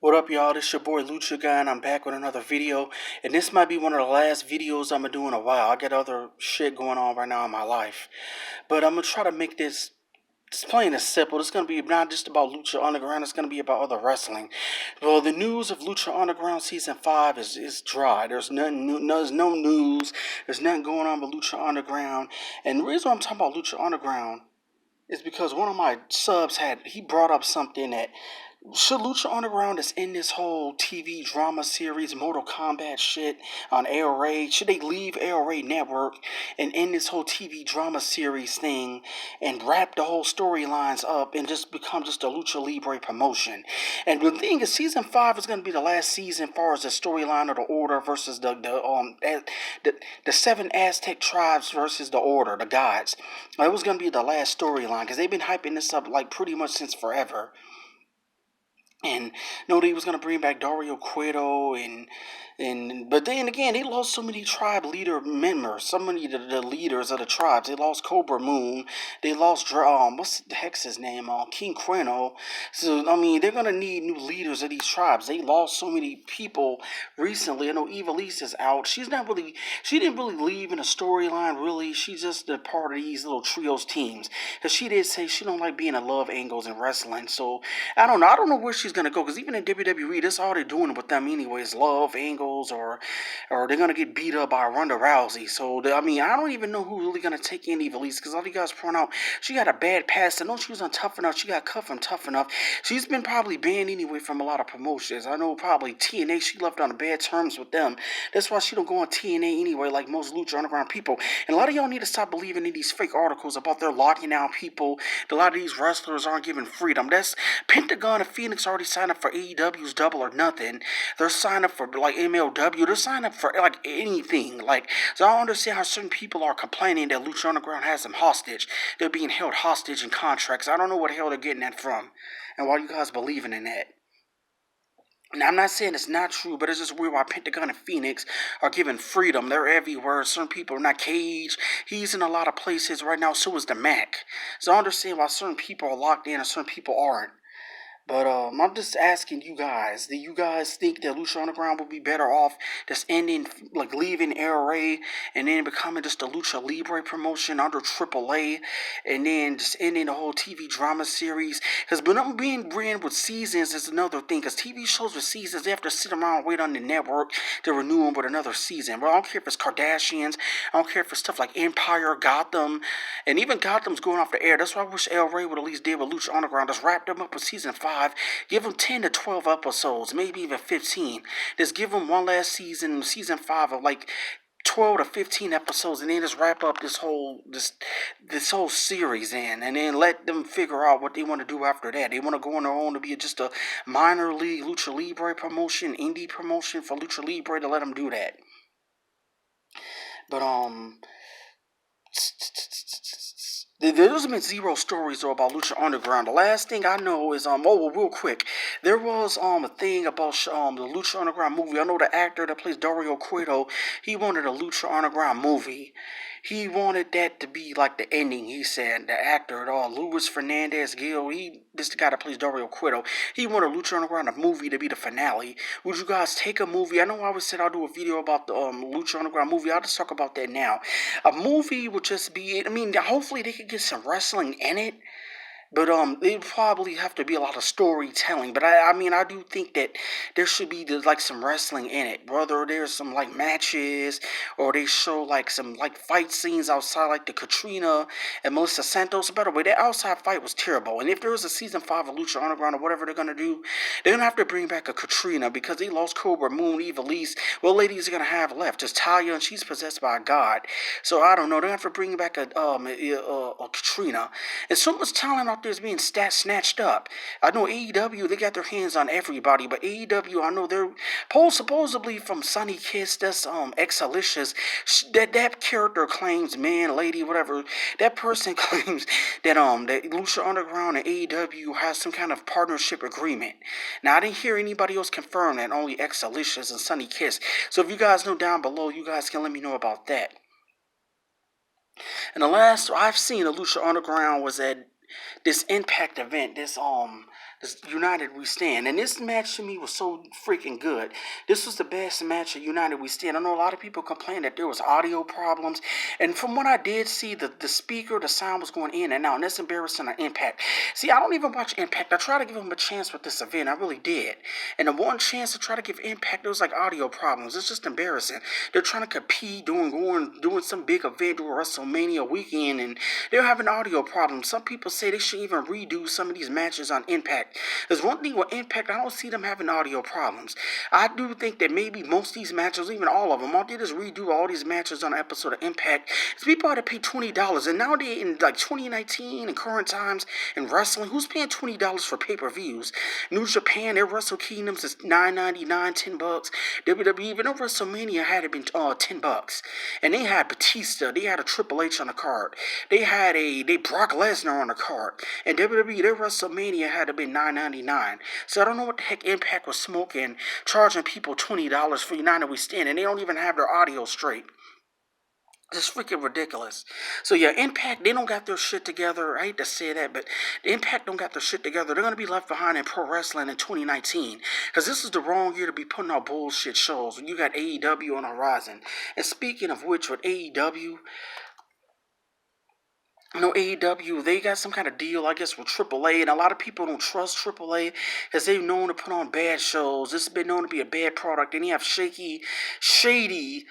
What up, y'all? This your boy Lucha Guy, and I'm back with another video. And this might be one of the last videos I'm gonna do in a while. I got other shit going on right now in my life, but I'm gonna try to make this plain and simple. It's gonna be not just about Lucha Underground. It's gonna be about other wrestling. Well, the news of Lucha Underground season 5 is dry. There's nothing new. There's no news. There's nothing going on with Lucha Underground. And the reason why I'm talking about Lucha Underground is because one of my subs he brought up something that should Lucha Underground is in this whole TV drama series, Mortal Kombat shit on AOA. Should they leave AOA Network and end this whole TV drama series thing and wrap the whole storylines up and just become just a Lucha Libre promotion? And the thing is, season 5 is going to be the last season as far as the storyline of the Order versus the 7 Aztec tribes versus the Order, the gods. It was going to be the last storyline because they've been hyping this up like pretty much since forever. And no, they was gonna bring back Dario Cueto and but then again they lost so many tribe leader members, so many of the leaders of the tribes. They lost Cobra Moon, they lost what's the heck's his name? King Queno. So I mean they're gonna need new leaders of these tribes. They lost so many people recently. I know Evilise is out. She didn't really leave in a storyline really. She's just a part of these little trios teams. Cause she did say she don't like being in love angles in wrestling. So I don't know. I don't know where she's gonna go because even in WWE, that's all they're doing with them anyways. Love angles, or they're gonna get beat up by Ronda Rousey. So I mean, I don't even know who's really gonna take in Evilise because all you guys point out she got a bad past. I know she was on Tough Enough. She got cut from Tough Enough. She's been probably banned anyway from a lot of promotions. I know probably TNA. She left on bad terms with them. That's why she don't go on TNA anyway, like most Lucha Underground people. And a lot of y'all need to stop believing in these fake articles about they're locking down people. A lot of these wrestlers aren't given freedom. That's Pentagon and Phoenix already signed up for AEW's Double or Nothing. They're signed up for like MLW. They're signed up for like anything. So I don't understand how certain people are complaining that Lucha Underground has them hostage. They're being held hostage in contracts. I don't know what the hell they're getting that from, and why you guys believing in that. Now, I'm not saying it's not true, but it's just weird why Pentagon and Phoenix are given freedom. They're everywhere. Certain people are not Cage. He's in a lot of places right now. So is the Mac. So I understand why certain people are locked in and certain people aren't. But I'm just asking you guys, do you guys think that Lucha Underground would be better off just ending, like leaving ARA and then becoming just a Lucha Libre promotion under AAA and then just ending the whole TV drama series? Because being brand with seasons is another thing, because TV shows with seasons, they have to sit around and wait on the network to renew them with another season. But I don't care if it's Kardashians, I don't care if it's stuff like Empire, Gotham, and even Gotham's going off the air. That's why I wish ARA would at least deal with Lucha Underground, just wrap them up with season 5. Give them 10 to 12 episodes, maybe even 15. Just give them one last season 5 of like 12 to 15 episodes, and then just wrap up this whole series and then let them figure out what they want to do after that. They want to go on their own to be just a minor league Lucha Libre promotion, indie promotion for Lucha Libre, to let them do that. But there's been zero stories though about Lucha Underground. The last thing I know is real quick, there was a thing about the Lucha Underground movie. I know the actor that plays Dario Cueto, he wanted a Lucha Underground movie. He wanted that to be like the ending. He said the actor, Luis Fernandez Gil, this the guy that plays Dario Cueto. He wanted Lucha Underground a movie to be the finale. Would you guys take a movie? I know I always said I'll do a video about the Lucha Underground movie. I'll just talk about that now. A movie would just be, I mean, hopefully they could get some wrestling in it. But it'd probably have to be a lot of storytelling. But I mean, I do think that there should be like some wrestling in it. Whether there's some like matches, or they show like some like fight scenes outside, like the Katrina and Melissa Santos. By the way, that outside fight was terrible. And if there was a season 5 of Lucha Underground or whatever they're gonna do, they're gonna have to bring back a Katrina because they lost Cobra Moon, Evilise. What ladies are gonna have left? Just Talia, and she's possessed by a god. So I don't know. They're gonna have to bring back a Katrina. And so much talent out there is being snatched up. I know AEW, they got their hands on everybody, but AEW, I know they're supposedly from Sunny Kiss, that's ex-Alicia's, that character claims, man, lady, whatever, that person claims that that Lucha Underground and AEW has some kind of partnership agreement. Now, I didn't hear anybody else confirm that, only ex-Alicia's and Sunny Kiss. So if you guys know down below, you guys can let me know about that. And the last I've seen of Lucha Underground was at this Impact event, United We Stand. And this match to me was so freaking good. This was the best match of United We Stand. I know a lot of people complained that there was audio problems. And from what I did see, the speaker, the sound was going in and out. And that's embarrassing on Impact. See, I don't even watch Impact. I try to give them a chance with this event. I really did. And the one chance to try to give Impact, there was like audio problems. It's just embarrassing. They're trying to compete, doing some big event, doing WrestleMania weekend, and they're having audio problems. Some people say they should even redo some of these matches on Impact. There's one thing with Impact, I don't see them having audio problems. I do think that maybe most of these matches, even all of them, all they did is redo all these matches on an episode of Impact. Because people had to pay $20. And nowadays, in like 2019 and current times in wrestling, who's paying $20 for pay-per-views? New Japan, their Wrestle Kingdoms is $9.99, $10. WWE, even though WrestleMania had it been $10. And they had Batista, they had a Triple H on the card. They had they Brock Lesnar on the card. And WWE, their WrestleMania had to be $9.99. So I don't know what the heck Impact was smoking, charging people $20 for United We Stand, and they don't even have their audio straight. It's freaking ridiculous. So yeah, Impact, they don't got their shit together. I hate to say that, but Impact don't got their shit together. They're going to be left behind in pro wrestling in 2019. Because this is the wrong year to be putting out bullshit shows when you got AEW on the horizon. And speaking of which, with AEW, AEW, they got some kind of deal, I guess, with AAA, and a lot of people don't trust AAA because they've known to put on bad shows. This has been known to be a bad product, and you have shady,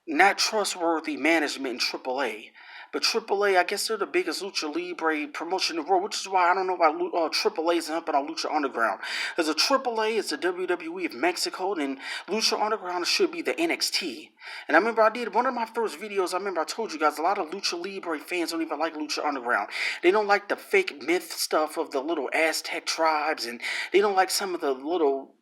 not trustworthy management in AAA. But AAA, I guess they're the biggest Lucha Libre promotion in the world, which is why I don't know why AAA is helping on Lucha Underground. Because a AAA is the WWE of Mexico, and Lucha Underground should be the NXT. And I remember I did one of my first videos, I told you guys, a lot of Lucha Libre fans don't even like Lucha Underground. They don't like the fake myth stuff of the little Aztec tribes, and they don't like some of the little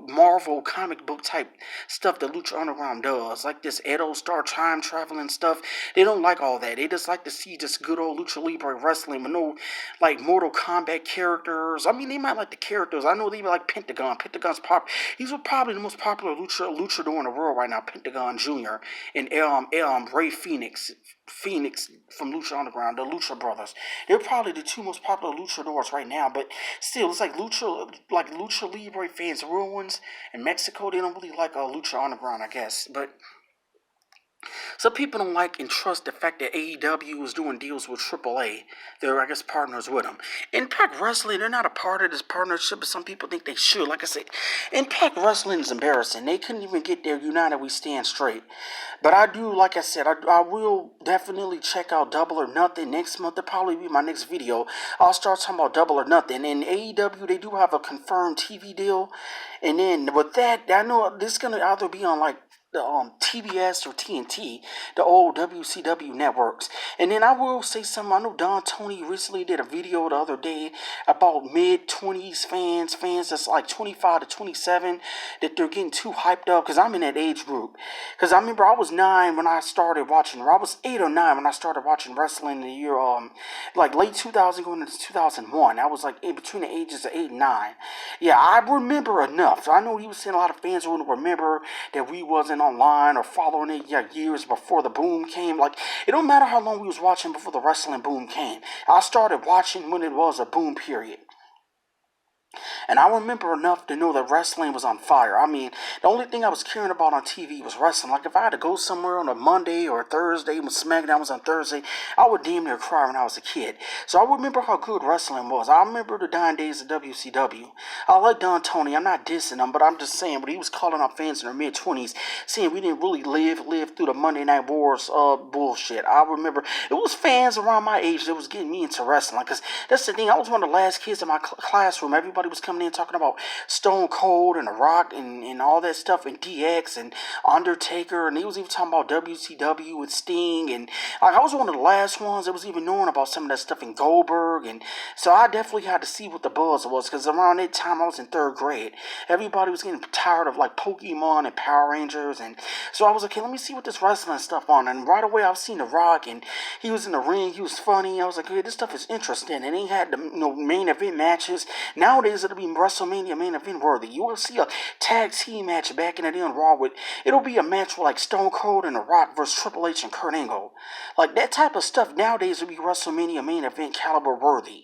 Marvel comic book type stuff that Lucha Underground does, like this Edo Star time traveling stuff. They don't like all that. They just like to see just good old Lucha Libre wrestling with no like Mortal Kombat characters. I mean, they might like the characters. I know they even like Pentagon. Pentagon's He's probably the most popular luchador in the world right now. Pentagon Jr. and Ray Phoenix from Lucha Underground, the Lucha Brothers. They're probably the two most popular luchadors right now, but still, it's like Lucha Libre fans, real ones in Mexico, they don't really like Lucha Underground, I guess. But some people don't like and trust the fact that AEW is doing deals with AAA. They're, I guess, partners with them. Impact Wrestling, they're not a part of this partnership, but some people think they should. Like I said, Impact Wrestling is embarrassing. They couldn't even get their United We Stand straight. But I do, like I said, I will definitely check out Double or Nothing next month. That'll probably be my next video. I'll start talking about Double or Nothing. And AEW, they do have a confirmed TV deal. And then with that, I know this is going to either be on like the TBS or TNT, the old WCW networks. And then I will say something. I know Don Tony recently did a video the other day about mid-20s fans that's like 25 to 27, that they're getting too hyped up, because I'm in that age group. Because I remember I was 9 when I started watching, or I was 8 or 9 when I started watching wrestling in the year, like late 2000 going into 2001. I was like in between the ages of 8 and 9. Yeah, I remember enough. So I know he was saying a lot of fans who wouldn't remember that we wasn't online or following it years before the boom came. Like, it don't matter how long we was watching before the wrestling boom came. I started watching when it was a boom period. And I remember enough to know that wrestling was on fire. I mean, the only thing I was caring about on TV was wrestling. Like, if I had to go somewhere on a Monday or a Thursday when SmackDown was on Thursday, I would damn near cry when I was a kid. So I remember how good wrestling was. I remember the dying days of WCW. I like Don Tony. I'm not dissing him, but I'm just saying, but he was calling out fans in their mid-20s, saying we didn't really live through the Monday Night Wars bullshit. I remember it was fans around my age that was getting me into wrestling. Because that's the thing. I was one of the last kids in my classroom. Everybody was coming in talking about Stone Cold and The Rock and all that stuff, and DX and Undertaker, and he was even talking about WCW with Sting, and like, I was one of the last ones that was even knowing about some of that stuff in Goldberg. And so I definitely had to see what the buzz was, because around that time I was in 3rd grade. Everybody was getting tired of like Pokemon and Power Rangers, and so I was like, okay, let me see what this wrestling stuff on. And right away I was seeing The Rock, and he was in the ring, he was funny. I was like, hey, this stuff is interesting. And he had the main event matches. Nowadays it'll be WrestleMania main event worthy. You will see a tag team match back in the day on Raw it'll be a match with like Stone Cold and The Rock versus Triple H and Kurt Angle. Like, that type of stuff nowadays will be WrestleMania main event caliber worthy.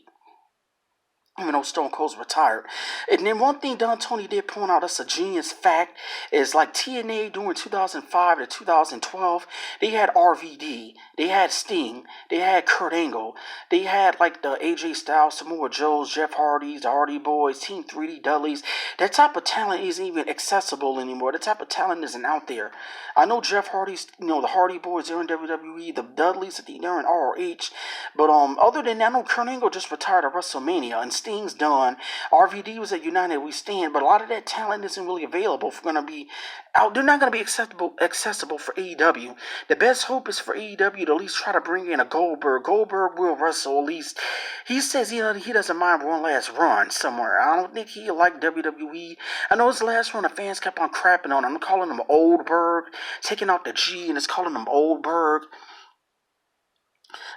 even though Stone Cold's retired. And then one thing Don Tony did point out that's a genius fact is like TNA during 2005 to 2012, they had RVD, they had Sting, they had Kurt Angle, they had like the AJ Styles, Samoa Joes, Jeff Hardy's, the Hardy Boys, Team 3D Dudleys. That type of talent isn't even accessible anymore. That type of talent isn't out there. I know Jeff Hardy's, the Hardy Boys, they're in WWE, the Dudleys, they're in ROH, but other than that, I know Kurt Angle just retired at WrestleMania, and Sting's done. RVD was at United We Stand, but a lot of that talent isn't really available for going to be out. They're not going to be accessible for AEW. The best hope is for AEW to at least try to bring in a Goldberg. Goldberg will wrestle at least. He says he doesn't mind one last run somewhere. I don't think he'll like WWE. I know his last run, the fans kept on crapping on him. I'm calling him Oldberg, taking out the G, and it's calling him Oldberg.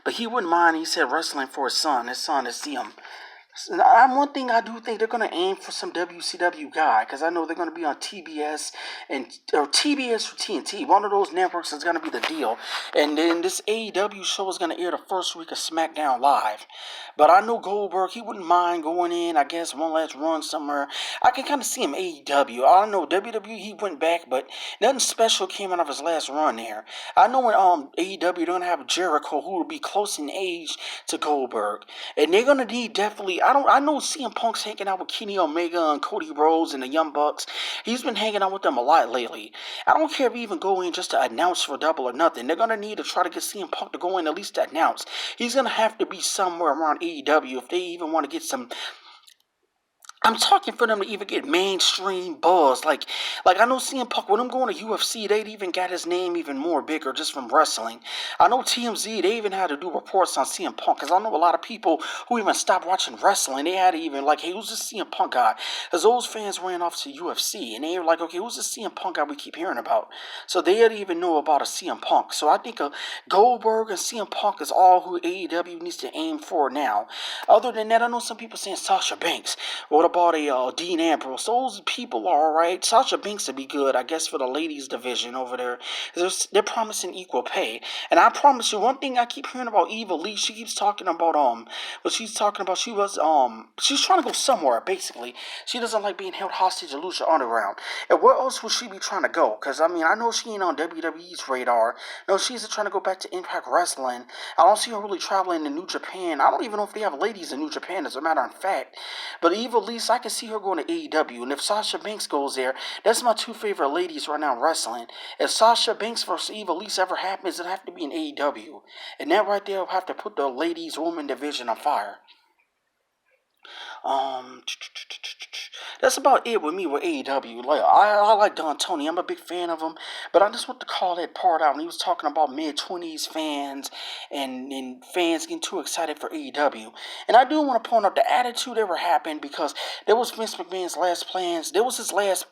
But he wouldn't mind, he said, wrestling for his son to see him. One thing I do think they're going to aim for some WCW guy, because I know they're going to be on TBS or TBS or TNT. One of those networks is going to be the deal. And then this AEW show is going to air the first week of SmackDown Live. But I know Goldberg, he wouldn't mind going in, I guess, one last run somewhere. I can kind of see him AEW. I don't know, WWE, he went back, but nothing special came out of his last run there. I know when AEW, they're going to have Jericho, who will be close in age to Goldberg. And they're going to need definitely, I know CM Punk's hanging out with Kenny Omega and Cody Rhodes and the Young Bucks. He's been hanging out with them a lot lately. I don't care if he even go in just to announce for Double or Nothing. They're going to need to try to get CM Punk to go in at least to announce. He's going to have to be somewhere around AEW if they even want to get some. I'm talking for them to even get mainstream buzz. Like I know CM Punk, when I'm going to UFC, they'd even got his name even more bigger just from wrestling. I know TMZ, they even had to do reports on CM Punk, because I know a lot of people who even stopped watching wrestling, they had to even, like, hey, who's this CM Punk guy? Because those fans ran off to UFC, and they were like, okay, who's this CM Punk guy we keep hearing about? So they didn't even know about a CM Punk. So I think Goldberg and CM Punk is all who AEW needs to aim for now. Other than that, I know some people saying Sasha Banks. What about Dean Ambrose? Those people are alright. Sasha Banks would be good, I guess, for the ladies division over there. They're promising equal pay. And I promise you, one thing I keep hearing about Eva Lee, she keeps talking about what she's talking about, she's trying to go somewhere, basically. She doesn't like being held hostage to Lucha Underground. And where else would she be trying to go? Because I know she ain't on WWE's radar. No, she's trying to go back to Impact Wrestling. I don't see her really traveling to New Japan. I don't even know if they have ladies in New Japan, as a matter of fact. But Eva Lee, I can see her going to AEW. And if Sasha Banks goes there, that's my two favorite ladies right now in wrestling. If Sasha Banks versus Eva Lee ever happens, it'll have to be in AEW. And that right there will have to put the ladies' woman division on fire. That's about it with me with AEW. Like, I like Don Tony. I'm a big fan of him. But I just want to call that part out. And he was talking about mid-20s fans and fans getting too excited for AEW. And I do want to point out the attitude ever happened, because there was Vince McMahon's last plans. There was his last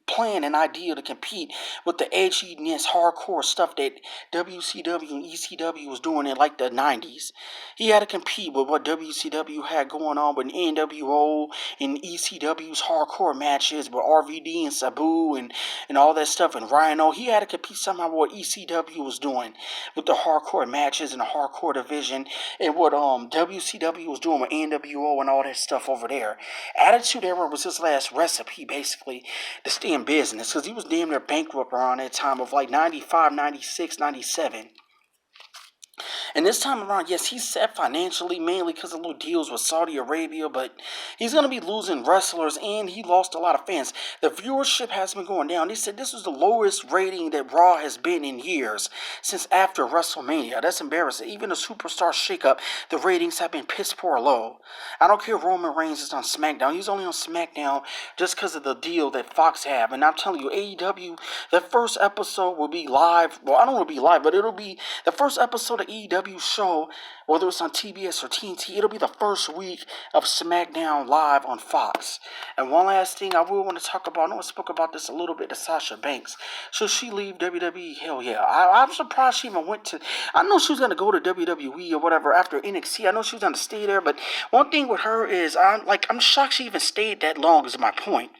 plan and idea to compete with the edginess, hardcore stuff that WCW and ECW was doing in like the 90s. He had to compete with what WCW had going on with NWO and ECW's hardcore matches with RVD and Sabu and all that stuff and Rhino. He had to compete somehow with what ECW was doing with the hardcore matches and the hardcore division, and what WCW was doing with NWO and all that stuff over there. Attitude Era was his last recipe, basically, to stay in business, because he was damn near bankrupt around that time of like 95, 96, 97. And this time around, yes, he's set financially, mainly because of little deals with Saudi Arabia, but he's going to be losing wrestlers, and he lost a lot of fans. The viewership has been going down. They said this was the lowest rating that Raw has been in years, since after WrestleMania. That's embarrassing. Even the Superstar Shakeup, the ratings have been piss poor low. I don't care if Roman Reigns is on SmackDown. He's only on SmackDown just because of the deal that Fox have. And I'm telling you, AEW, the first episode will be live. Well, I don't want to be live, but it'll be the first episode of AEW show, whether it's on TBS or TNT, it'll be the first week of SmackDown Live on Fox. And one last thing I will want to talk about, I know I spoke about this a little bit to Sasha Banks. Should she leave WWE? Hell yeah. I'm surprised she even went to, I know she was going to go to WWE or whatever after NXT. I know she was going to stay there, but one thing with her is, I'm shocked she even stayed that long, is my point.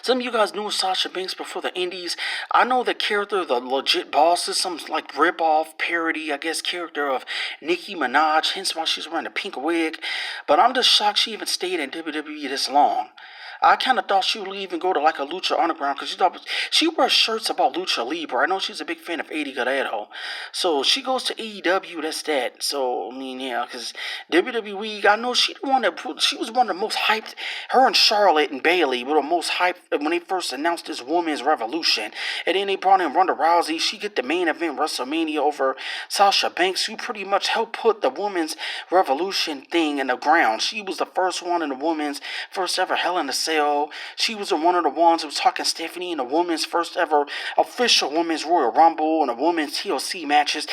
Some of you guys knew Sasha Banks before the indies. I know the character, the legit boss, is some like rip-off parody, I guess, character of Nicki Minaj, hence why she's wearing a pink wig. But I'm just shocked she even stayed in WWE this long. I kind of thought she would even go to like a Lucha Underground because she wears shirts about Lucha Libre. I know she's a big fan of Eddie Guerrero. So she goes to AEW, that's that. So, I mean, yeah, because WWE, I know she was one of the most hyped. Her and Charlotte and Bailey were the most hyped when they first announced this women's revolution. And then they brought in Ronda Rousey. She get the main event WrestleMania over Sasha Banks, who pretty much helped put the women's revolution thing in the ground. She was the first one in the women's first ever Hell in a Cell. She was one of the ones who was talking Stephanie in the women's first ever official women's Royal Rumble and the women's TLC matches.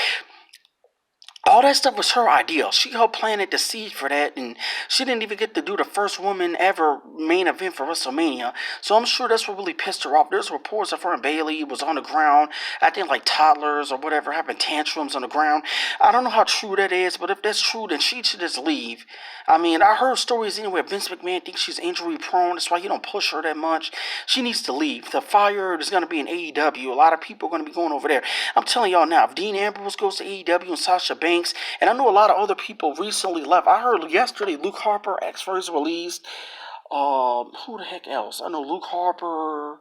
All that stuff was her idea. She helped planted the seed for that, and she didn't even get to do the first woman ever main event for WrestleMania. So I'm sure that's what really pissed her off. There's reports of her and Bailey was on the ground, acting like toddlers or whatever, having tantrums on the ground. I don't know how true that is, but if that's true, then she should just leave. I mean, I heard stories anyway. Vince McMahon thinks she's injury prone. That's why he don't push her that much. She needs to leave. The fire is going to be in AEW. A lot of people are going to be going over there. I'm telling y'all now, if Dean Ambrose goes to AEW and Sasha Banks, and I know a lot of other people recently left. I heard yesterday Luke Harper X-Rays released. Who the heck else? I know Luke Harper,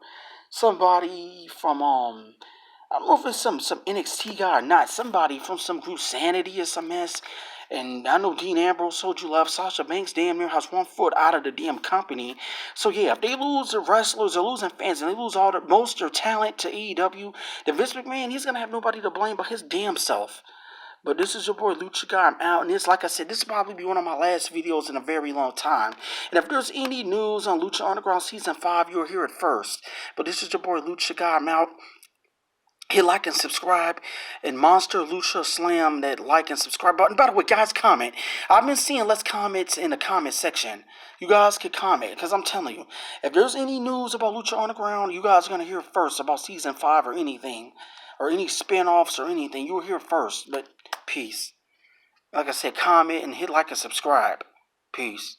somebody from I don't know if it's some NXT guy or not. Somebody from some group Sanity or some mess. And I know Dean Ambrose told you love. Sasha Banks damn near has 1 foot out of the damn company. So yeah, if they lose the wrestlers, they're losing fans, and they lose most of their talent to AEW, then Vince McMahon, he's gonna have nobody to blame but his damn self. But this is your boy Lucha Guy. I'm out, and this, like I said, this will probably be one of my last videos in a very long time. And if there's any news on Lucha Underground Season 5, you'll hear it first. But this is your boy Lucha Guy. I'm out. Hit like and subscribe, and Monster Lucha Slam that like and subscribe button. By the way, guys, comment. I've been seeing less comments in the comment section. You guys can comment, because I'm telling you, if there's any news about Lucha Underground, you guys are going to hear first about Season 5 or anything, or any spin-offs or anything. You'll hear first, but peace. Like I said, comment and hit like and subscribe. Peace.